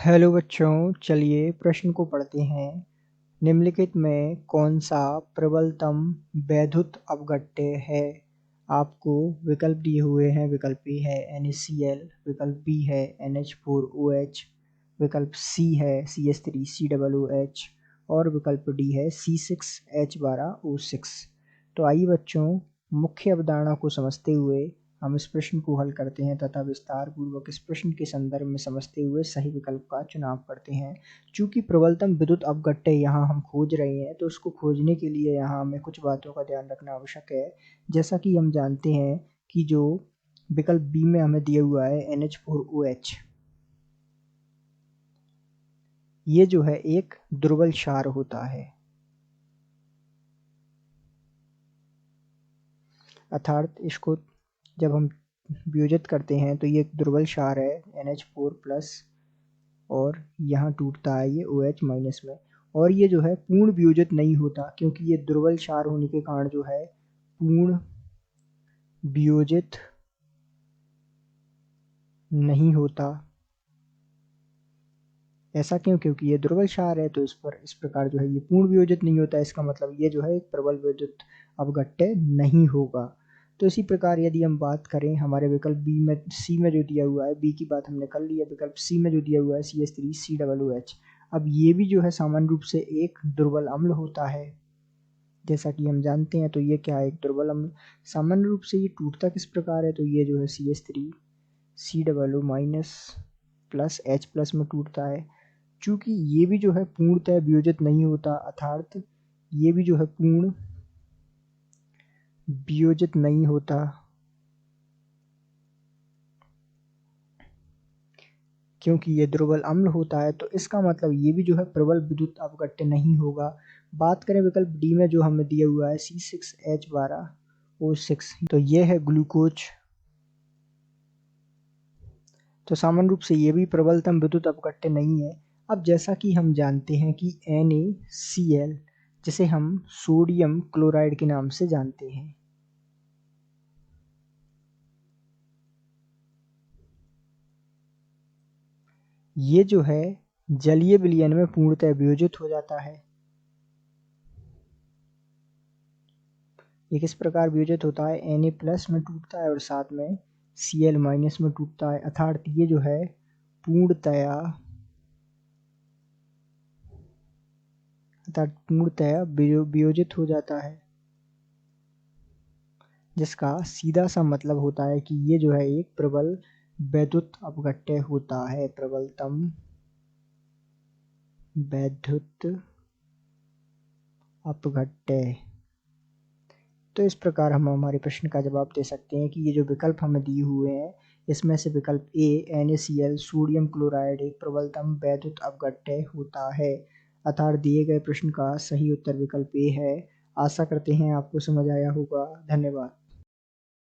Hello बच्चों, चलिए प्रश्न को पढ़ते हैं। निम्नलिखित में कौन सा प्रबलतम वैद्युत अपघट्य है? आपको विकल्प दिए हुए हैं। विकल्प ए है NaCl, विकल्प बी है NH4OH, विकल्प सी है CH3COOH और विकल्प डी है C6H12O6। तो आइए बच्चों, मुख्य अवधारणा को समझते हुए हम इस प्रश्न को हल करते हैं तथा विस्तार पूर्वक इस प्रश्न के संदर्भ में समझते हुए सही विकल्प का चुनाव करते हैं। चूंकि प्रबलतम विद्युत अपघट्य यहाँ हम खोज रहे हैं, तो उसको खोजने के लिए यहाँ हमें कुछ बातों का ध्यान रखना आवश्यक है। जैसा कि हम जानते हैं कि जो विकल्प बी में हमें दिया हुआ है NH4OH, ये जो है एक दुर्बल क्षार होता है, अर्थात इसको जब हम वियोजित करते हैं तो ये एक दुर्बल क्षार है NH4+ और यहाँ टूटता है ये OH- में। और ये जो है पूर्ण वियोजित नहीं होता, क्योंकि ये दुर्बल क्षार होने के कारण जो है पूर्ण वियोजित नहीं होता। ऐसा क्यों? क्योंकि ये दुर्बल क्षार है, तो इस प्रकार जो है ये पूर्ण वियोजित नहीं होता। इसका मतलब ये जो है एक प्रबल विद्युत अपघट्य नहीं होगा। तो इसी प्रकार यदि हम बात करें हमारे विकल्प बी में, सी में जो दिया हुआ है, बी की बात हमने कर ली है, विकल्प सी में जो दिया हुआ है CH3COOH, अब ये भी जो है सामान्य रूप से एक दुर्बल अम्ल होता है। जैसा कि हम जानते हैं, तो ये क्या है? एक दुर्बल अम्ल। सामान्य रूप से ये टूटता किस प्रकार है? तो ये जो है CH3COO- में टूटता है। चूंकि ये भी जो है पूर्णतः वियोजित नहीं होता, अर्थात ये भी जो है पूर्ण वियोजित नहीं होता, क्योंकि ये दुर्बल अम्ल होता है, तो इसका मतलब ये भी जो है प्रबल विद्युत अपघट्य नहीं होगा। बात करें विकल्प डी में जो हमें दिया हुआ है C6H12O6, तो ये है ग्लूकोज। तो सामान्य रूप से ये भी प्रबलतम विद्युत अपघट्य नहीं है। अब जैसा कि हम जानते हैं कि NaCl, जिसे हम सोडियम क्लोराइड के नाम से जानते हैं, ये जो है जलीय विलयन में पूर्णतः वियोजित हो जाता है। ये किस प्रकार वियोजित होता है? Na+ में टूटता है और साथ में Cl- में टूटता है, अर्थात ये जो है पूर्णतया वियोजित हो जाता है, जिसका सीधा सा मतलब होता है कि ये जो है एक प्रबल वैद्युत अपघट्य होता है, प्रबलतम वैद्युत अपघट्य। तो इस प्रकार हम हमारे प्रश्न का जवाब दे सकते हैं कि ये जो विकल्प हमें दिए हुए हैं, इसमें से विकल्प ए NaCl सोडियम क्लोराइड एक प्रबलतम वैद्युत अपघट्य होता है, अर्थात दिए गए प्रश्न का सही उत्तर विकल्प ए है। आशा करते हैं आपको समझ आया होगा। धन्यवाद।